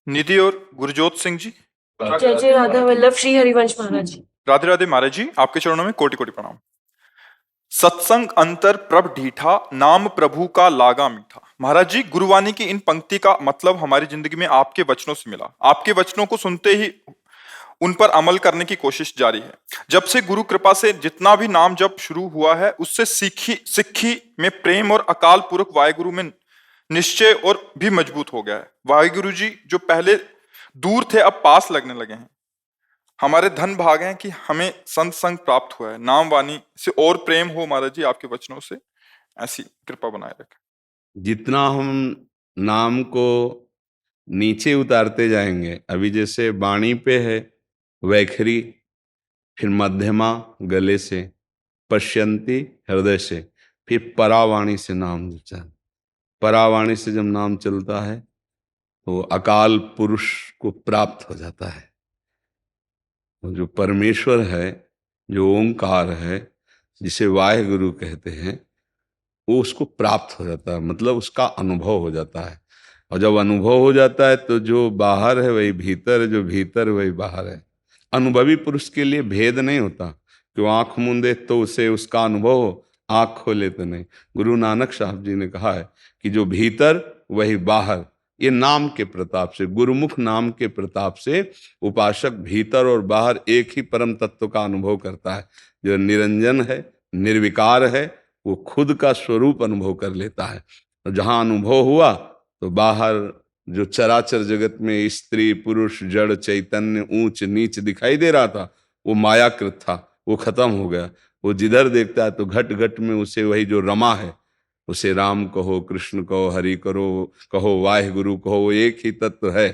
निधि और गुरजोत सिंह जी। जय जय राधा वल्लभ श्री हरिवंश महाराज जी। राधे राधे महाराज जी, आपके चरणों में कोटि कोटि प्रणाम। सत्संग अंतर प्रभ ढीठा, नाम प्रभु का लागा मीठा। महाराज जी, गुरुवाणी की इन पंक्ति का मतलब हमारी जिंदगी में आपके वचनों से मिला। आपके वचनों को सुनते ही उन पर अमल करने की कोशिश जारी है। जब से गुरु कृपा से जितना भी नाम जप शुरू हुआ है, उससे सिक्खी में प्रेम और अकाल पुरख वाहेगुरु में निश्चय और भी मजबूत हो गया है। वाहेगुरु जी जो पहले दूर थे अब पास लगने लगे हैं। हमारे धन भाग हैं कि हमें संत संग प्राप्त हुआ है। नाम वाणी से और प्रेम हो महाराज जी, आपके वचनों से ऐसी कृपा बनाए रखें। जितना हम नाम को नीचे उतारते जाएंगे, अभी जैसे वाणी पे है वैखरी, फिर मध्यमा गले से, पश्यंती हृदय से, फिर परावाणी से नाम उच्चारण। परावाणी से जब नाम चलता है तो अकाल पुरुष को प्राप्त हो जाता है। वो जो परमेश्वर है, जो ओंकार है, जिसे वाहेगुरु कहते हैं, वो उसको प्राप्त हो जाता है, मतलब उसका अनुभव हो जाता है। और जब अनुभव हो जाता है तो जो बाहर है वही भीतर है, जो भीतर है वही बाहर है। अनुभवी पुरुष के लिए भेद नहीं होता कि वो आंख मूंदे तो उसे उसका अनुभव हो, आंख खोले तो नहीं। गुरु नानक साहब जी ने कहा है कि जो भीतर वही बाहर। ये नाम के प्रताप से, गुरुमुख नाम के प्रताप से उपासक भीतर और बाहर एक ही परम तत्व का अनुभव करता है। जो निरंजन है, निर्विकार है, वो खुद का स्वरूप अनुभव कर लेता है। और जहां अनुभव हुआ तो बाहर जो चराचर जगत में स्त्री पुरुष जड़ चैतन्य ऊंच नीच दिखाई दे रहा था, वो मायाकृत था, वो खत्म हो गया। वो जिधर देखता है तो घट घट में उसे वही जो रमा है, उसे राम कहो, कृष्ण कहो, हरि कहो, वाहेगुरु कहो, वो एक ही तत्व है।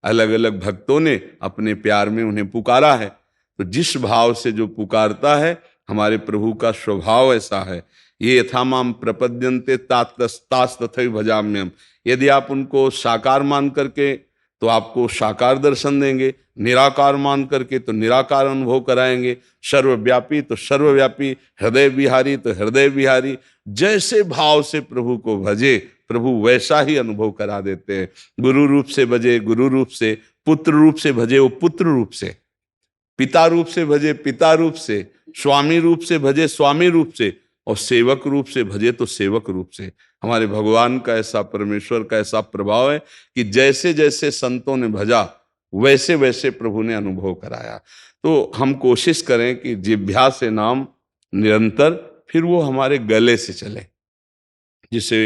अलग अलग भक्तों ने अपने प्यार में उन्हें पुकारा है। तो जिस भाव से जो पुकारता है, हमारे प्रभु का स्वभाव ऐसा है। ये यथा माम प्रपद्यन्ते तास तथैव भजाम्यहम्। यदि आप उनको साकार मान करके तो आपको साकार दर्शन देंगे, निराकार मान करके तो निराकार अनुभव कराएंगे, सर्वव्यापी तो सर्वव्यापी, हृदय विहारी तो हृदय विहारी। जैसे भाव से प्रभु को भजे, प्रभु वैसा ही अनुभव करा देते हैं। गुरु रूप से भजे गुरु रूप से, पुत्र रूप से भजे वो पुत्र रूप से, पिता रूप से भजे पिता रूप से, स्वामी रूप से भजे स्वामी रूप से, और सेवक रूप से भजे तो सेवक रूप से। हमारे भगवान का ऐसा, परमेश्वर का ऐसा प्रभाव है कि जैसे जैसे संतों ने भजा वैसे वैसे प्रभु ने अनुभव कराया। तो हम कोशिश करें कि जिह्वा से नाम निरंतर, फिर वो हमारे गले से चले, जिसे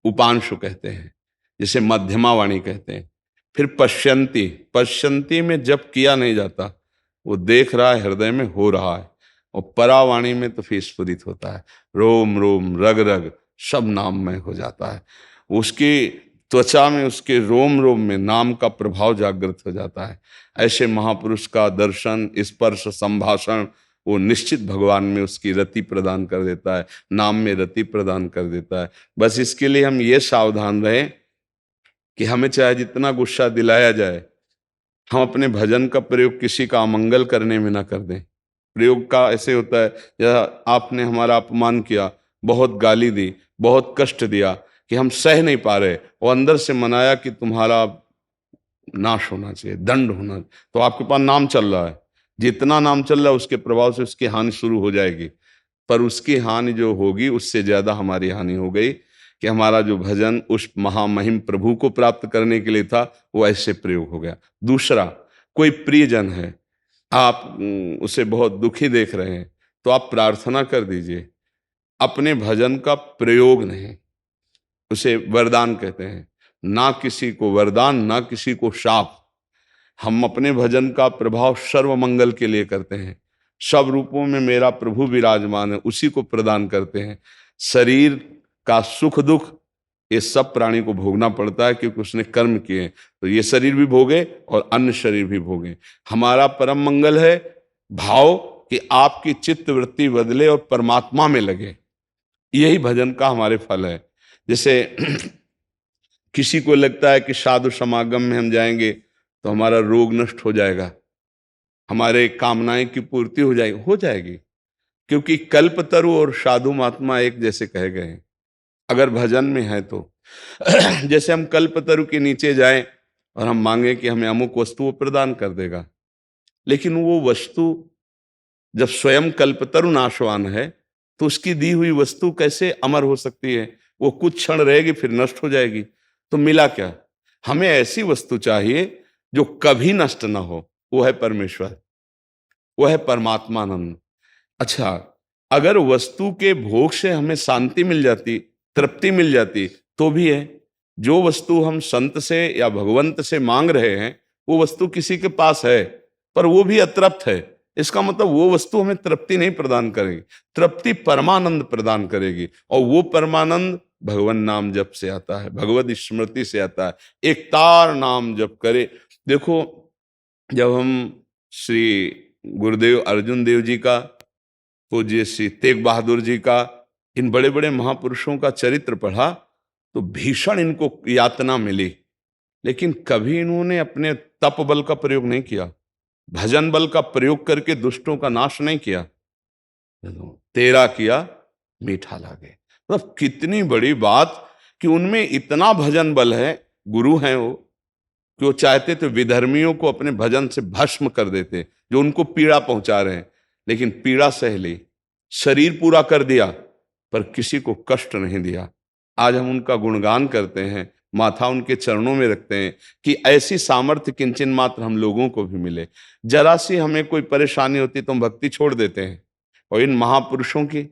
उपांशु कहते हैं, जिसे मध्यमा वाणी कहते हैं। फिर पश्यंती, पश्यंती में जप किया नहीं जाता, वो देख रहा है, हृदय में हो रहा है। और परावाणी में तो फिर स्फुरित होता है, रोम रोम रग रग सब नाममय हो जाता है। उसकी त्वचा में, उसके रोम रोम में नाम का प्रभाव जागृत हो जाता है। ऐसे महापुरुष का दर्शन, स्पर्श, संभाषण वो निश्चित भगवान में उसकी रति प्रदान कर देता है, नाम में रति प्रदान कर देता है। बस इसके लिए हम ये सावधान रहें कि हमें चाहे जितना गुस्सा दिलाया जाए, हम अपने भजन का प्रयोग किसी का अमंगल करने में ना कर दें। प्रयोग का ऐसे होता है, या आपने हमारा अपमान किया, बहुत गाली दी, बहुत कष्ट दिया कि हम सह नहीं पा रहे, और अंदर से मनाया कि तुम्हारा नाश होना चाहिए, दंड होना। तो आपके पास नाम चल रहा है, जितना नाम चल रहा है उसके प्रभाव से उसकी हानि शुरू हो जाएगी। पर उसकी हानि जो होगी उससे ज्यादा हमारी हानि हो गई कि हमारा जो भजन उस महामहिम प्रभु को प्राप्त करने के लिए था, वो ऐसे प्रयोग हो गया। दूसरा, कोई प्रियजन है, आप उसे बहुत दुखी देख रहे हैं, तो आप प्रार्थना कर दीजिए, अपने भजन का प्रयोग नहीं। उसे वरदान कहते हैं, ना किसी को वरदान, ना किसी को शाप। हम अपने भजन का प्रभाव सर्व मंगल के लिए करते हैं। सब रूपों में मेरा प्रभु विराजमान है, उसी को प्रदान करते हैं। शरीर का सुख दुख ये सब प्राणी को भोगना पड़ता है, क्योंकि उसने कर्म किए। तो ये शरीर भी भोगे और अन्य शरीर भी भोगे। हमारा परम मंगल है भाव कि आपकी चित्त वृत्ति बदले और परमात्मा में लगे। यही भजन का हमारे फल है। जैसे किसी को लगता है कि साधु समागम में हम जाएंगे तो हमारा रोग नष्ट हो जाएगा, हमारे कामनाएं की पूर्ति हो जाएगी, क्योंकि कल्पतरु और साधु महात्मा एक जैसे कहे गए हैं, अगर भजन में है तो। जैसे हम कल्पतरु के नीचे जाएं और हम मांगे कि हमें अमुक वस्तु वो प्रदान कर देगा, लेकिन वो वस्तु जब स्वयं कल्पतरु नाशवान है तो उसकी दी हुई वस्तु कैसे अमर हो सकती है? वो कुछ क्षण रहेगी फिर नष्ट हो जाएगी। तो मिला क्या? हमें ऐसी वस्तु चाहिए जो कभी नष्ट ना हो, वो है परमेश्वर, वो है परमात्मानंद। अच्छा, अगर वस्तु के भोग से हमें शांति मिल जाती, तृप्ति मिल जाती, तो भी है। जो वस्तु हम संत से या भगवंत से मांग रहे हैं वो वस्तु किसी के पास है पर वो भी अतृप्त है, इसका मतलब वो वस्तु हमें तृप्ति नहीं प्रदान करेगी, तृप्ति परमानंद प्रदान करेगी। और वो परमानंद भगवान नाम जप से आता है, भगवत स्मृति से आता है। एक तार नाम जप करे। देखो, जब हम श्री गुरुदेव अर्जुन देव जी का, पूज्य श्री तेग बहादुर जी का, इन बड़े बड़े महापुरुषों का चरित्र पढ़ा तो भीषण इनको यातना मिली, लेकिन कभी इन्होंने अपने तप बल का प्रयोग नहीं किया, भजन बल का प्रयोग करके दुष्टों का नाश नहीं किया। तेरा किया मीठा लागे, मतलब कितनी बड़ी बात कि उनमें इतना भजन बल है, गुरु हैं वो, कि वो चाहते तो विधर्मियों को अपने भजन से भस्म कर देते जो उनको पीड़ा पहुंचा रहे हैं, लेकिन पीड़ा सह ली, शरीर पूरा कर दिया पर किसी को कष्ट नहीं दिया। आज हम उनका गुणगान करते हैं, माथा उनके चरणों में रखते हैं कि ऐसी सामर्थ्य किंचन मात्र हम लोगों को भी मिले। जरा सी हमें कोई परेशानी होती तो हम भक्ति छोड़ देते हैं, और इन महापुरुषों की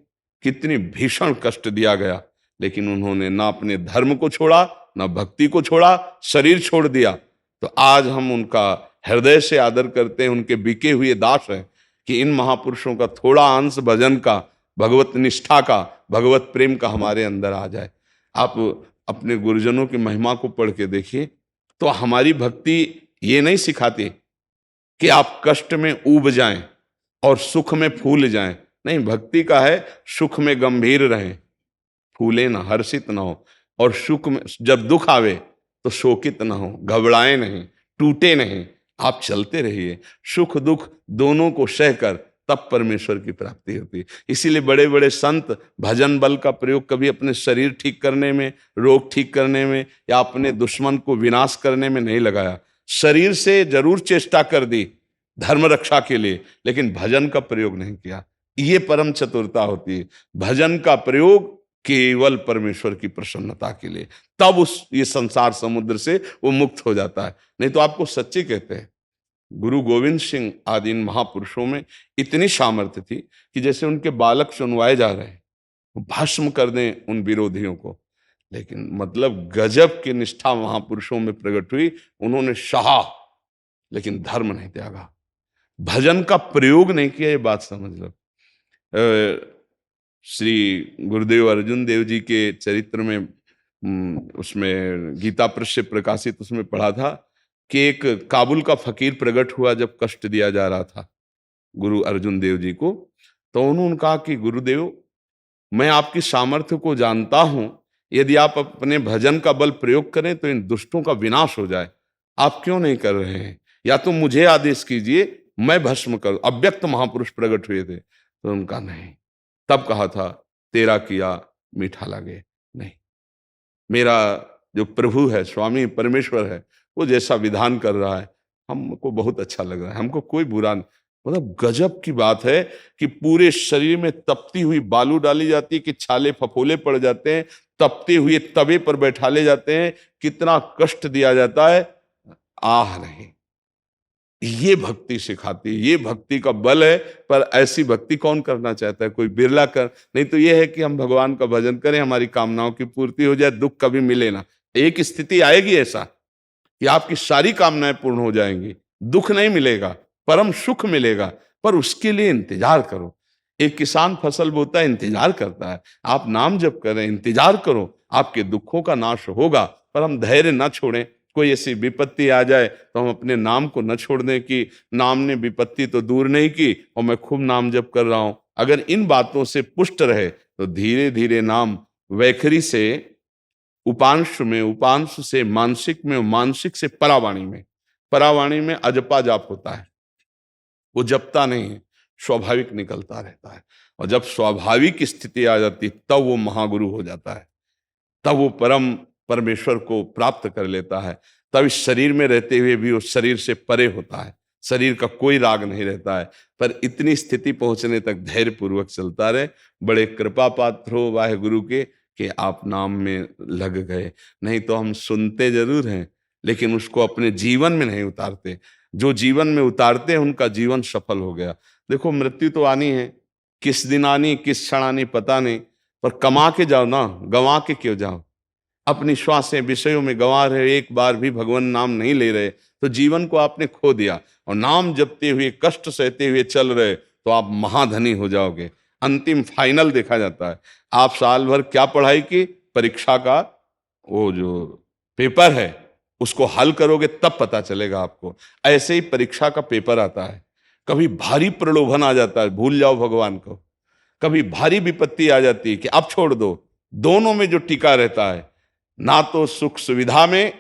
कितनी भीषण कष्ट दिया गया, लेकिन उन्होंने ना अपने धर्म को छोड़ा, ना भक्ति को छोड़ा, शरीर छोड़ दिया। तो आज हम उनका हृदय से आदर करते हैं, उनके बिके हुए दास हैं कि इन महापुरुषों का थोड़ा अंश भजन का, भगवत निष्ठा का, भगवत प्रेम का हमारे अंदर आ जाए। आप अपने गुरुजनों की महिमा को पढ़ के देखिए तो हमारी भक्ति ये नहीं सिखाती कि आप कष्ट में ऊब जाएं और सुख में फूल जाएं। नहीं, भक्ति का है सुख में गंभीर रहें, फूले ना, हर्षित ना हो, और सुख में जब दुख आवे तो शोकित ना हो, घबराए नहीं, टूटे नहीं, आप चलते रहिए। सुख दुख दोनों को सहकर तब परमेश्वर की प्राप्ति होती है। इसीलिए बड़े बड़े संत भजन बल का प्रयोग कभी अपने शरीर ठीक करने में, रोग ठीक करने में या अपने दुश्मन को विनाश करने में नहीं लगाया। शरीर से जरूर चेष्टा कर दी धर्म रक्षा के लिए, लेकिन भजन का प्रयोग नहीं किया। ये परम चतुरता होती है, भजन का प्रयोग केवल परमेश्वर की प्रसन्नता के लिए, तब ये संसार समुद्र से वो मुक्त हो जाता है। नहीं तो आपको सच्ची कहते हैं, गुरु गोविंद सिंह आदि इन महापुरुषों में इतनी सामर्थ्य थी कि जैसे उनके बालक चुनवाए जा रहे हैं, वो भस्म कर दें उन विरोधियों को। लेकिन मतलब गजब की निष्ठा महापुरुषों में प्रकट हुई, उन्होंने सहा लेकिन धर्म नहीं त्यागा, भजन का प्रयोग नहीं किया। ये बात समझ लो। श्री गुरुदेव अर्जुन देव जी के चरित्र में उसमें गीता प्रेस से प्रकाशित उसमें पढ़ा था कि एक काबुल का फकीर प्रकट हुआ जब कष्ट दिया जा रहा था गुरु अर्जुन देव जी को। तो उन्होंने कहा कि गुरुदेव, मैं आपकी सामर्थ्य को जानता हूं, यदि आप अपने भजन का बल प्रयोग करें तो इन दुष्टों का विनाश हो जाए, आप क्यों नहीं कर रहे हैं? या तो मुझे आदेश कीजिए, मैं भस्म कर। अव्यक्त महापुरुष प्रकट हुए थे। तो उनका नहीं। तब कहा था, तेरा किया मीठा लगे। नहीं, मेरा जो प्रभु है, स्वामी परमेश्वर है, वो जैसा विधान कर रहा है हमको बहुत अच्छा लग रहा है, हमको कोई बुरा नहीं। मतलब गजब की बात है कि पूरे शरीर में तपती हुई बालू डाली जाती है कि छाले फफोले पड़ जाते हैं, तपते हुए तवे पर बैठाले जाते हैं, कितना कष्ट दिया जाता है, आह नहीं। ये भक्ति सिखाती है, ये भक्ति का बल है। पर ऐसी भक्ति कौन करना चाहता है? कोई बिरला कर। नहीं तो ये है कि हम भगवान का भजन करें, हमारी कामनाओं की पूर्ति हो जाए, दुख कभी मिले ना। एक स्थिति आएगी ऐसा कि आपकी सारी कामनाएं पूर्ण हो जाएंगी, दुख नहीं मिलेगा, परम सुख मिलेगा, पर उसके लिए इंतजार करो। एक किसान फसल बोता है, इंतजार करता है। आप नाम जप करें, इंतजार करो, आपके दुखों का नाश होगा। पर हम धैर्य न छोड़ें। कोई ऐसी विपत्ति आ जाए तो हम अपने नाम को न छोड़ दें कि नाम ने विपत्ति तो दूर नहीं की और मैं खूब नाम जप कर रहा हूं। अगर इन बातों से पुष्ट रहे तो धीरे धीरे नाम वैखरी से उपांश में, उपांश से मानसिक में, मानसिक से परावाणी में, परावाणी में अजपा जाप होता है। वो जपता नहीं है, स्वाभाविक निकलता रहता है। और जब स्वाभाविक स्थिति आ जाती तब वो महागुरु हो जाता है, तब वो परम परमेश्वर को प्राप्त कर लेता है। तब इस शरीर में रहते हुए भी उस शरीर से परे होता है, शरीर का कोई राग नहीं रहता है। पर इतनी स्थिति पहुंचने तक धैर्य पूर्वक चलता रहे। बड़े कृपा पात्र हो वाहेगुरु के कि आप नाम में लग गए, नहीं तो हम सुनते जरूर हैं लेकिन उसको अपने जीवन में नहीं उतारते। जो जीवन में उतारते हैं उनका जीवन सफल हो गया। देखो मृत्यु तो आनी है, किस दिन आनी किस क्षण आनी पता नहीं, पर कमा के जाओ ना, गंवा के क्यों जाओ। अपनी श्वासें विषयों में गंवा रहे, एक बार भी भगवान नाम नहीं ले रहे तो जीवन को आपने खो दिया। और नाम जपते हुए कष्ट सहते हुए चल रहे तो आप महाधनी हो जाओगे। अंतिम फाइनल देखा जाता है। आप साल भर क्या पढ़ाई की, परीक्षा का वो जो पेपर है उसको हल करोगे तब पता चलेगा आपको। ऐसे ही परीक्षा का पेपर आता है, कभी भारी प्रलोभन आ जाता है भूल जाओ भगवान को, कभी भारी विपत्ति आ जाती है कि अब छोड़ दो। दोनों में जो टिका रहता है, ना तो सुख सुविधा में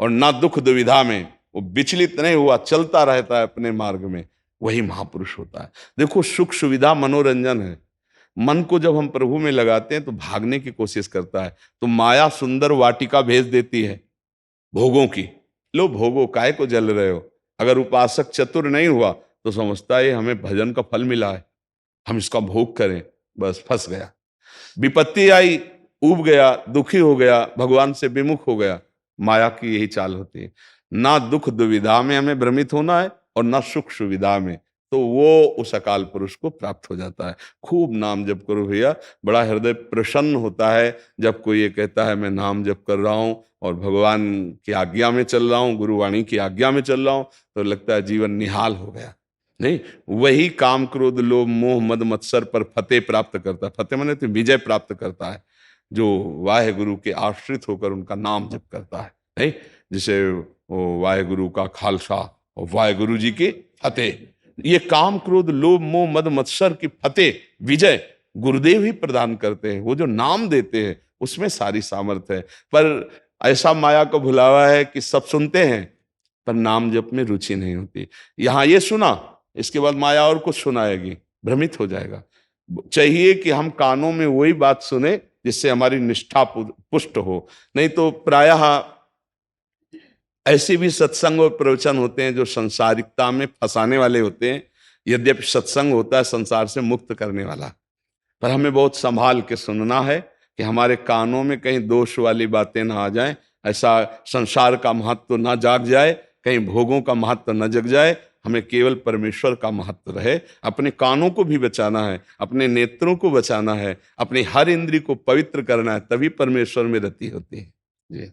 और ना दुख दुविधा में, वो विचलित नहीं हुआ चलता रहता है अपने मार्ग में, वही महापुरुष होता है। देखो सुख सुविधा मनोरंजन है, मन को जब हम प्रभु में लगाते हैं तो भागने की कोशिश करता है। तो माया सुंदर वाटिका भेज देती है भोगों की, लो भोगो, काहे को जल रहे हो। अगर उपासक चतुर नहीं हुआ तो समझता है हमें भजन का फल मिला है, हम इसका भोग करें, बस फंस गया। विपत्ति आई, ऊब गया, दुखी हो गया, भगवान से विमुख हो गया। माया की यही चाल होती है। ना दुख दुविधा में हमें भ्रमित होना है और ना सुख सुविधा में, तो वो उस अकाल पुरुष को प्राप्त हो जाता है। खूब नाम जप करो भैया, बड़ा हृदय प्रसन्न होता है जब कोई ये कहता है मैं नाम जप कर रहा हूँ और भगवान की आज्ञा में चल रहा हूँ, गुरुवाणी की आज्ञा में चल रहा हूँ, तो लगता है जीवन निहाल हो गया। नहीं, वही काम क्रोध लोभ मोह मद मत्सर पर फतेह प्राप्त करता है। फतेह माने तो विजय प्राप्त करता है, जो वाहेगुरु के आश्रित होकर उनका नाम जप करता है। नहीं, जिसे वो वाहेगुरु का खालसा और वाहेगुरु जी की फतेह, ये काम क्रोध लोभ मोह मद मत्सर की फतेह विजय गुरुदेव ही प्रदान करते हैं। वो जो नाम देते हैं उसमें सारी सामर्थ्य है। पर ऐसा माया को भुलावा है कि सब सुनते हैं पर नाम जप में रुचि नहीं होती। यहाँ ये सुना, इसके बाद माया और कुछ सुनाएगी, भ्रमित हो जाएगा। चाहिए कि हम कानों में वही बात सुने जिससे हमारी निष्ठा पुष्ट हो। नहीं तो प्रायः ऐसे भी सत्संग और प्रवचन होते हैं जो संसारिकता में फंसाने वाले होते हैं। यद्यपि सत्संग होता है संसार से मुक्त करने वाला, पर हमें बहुत संभाल के सुनना है कि हमारे कानों में कहीं दोष वाली बातें ना आ जाएं, ऐसा संसार का महत्व ना जाग जाए, कहीं भोगों का महत्व न जग जाए। हमें केवल परमेश्वर का महत्व रहे। अपने कानों को भी बचाना है, अपने नेत्रों को बचाना है, अपनी हर इंद्री को पवित्र करना है, तभी परमेश्वर में रति होती है। जी।